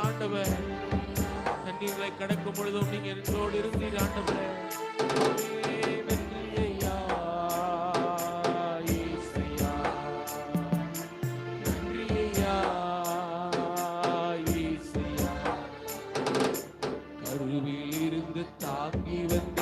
ஆண்டவர். தண்ணீரை கடக்கும் பொழுதும் நீங்க என்னோடு இருந்தீர் ஆண்டவரே. கருவில் இருந்து தாங்கி வந்து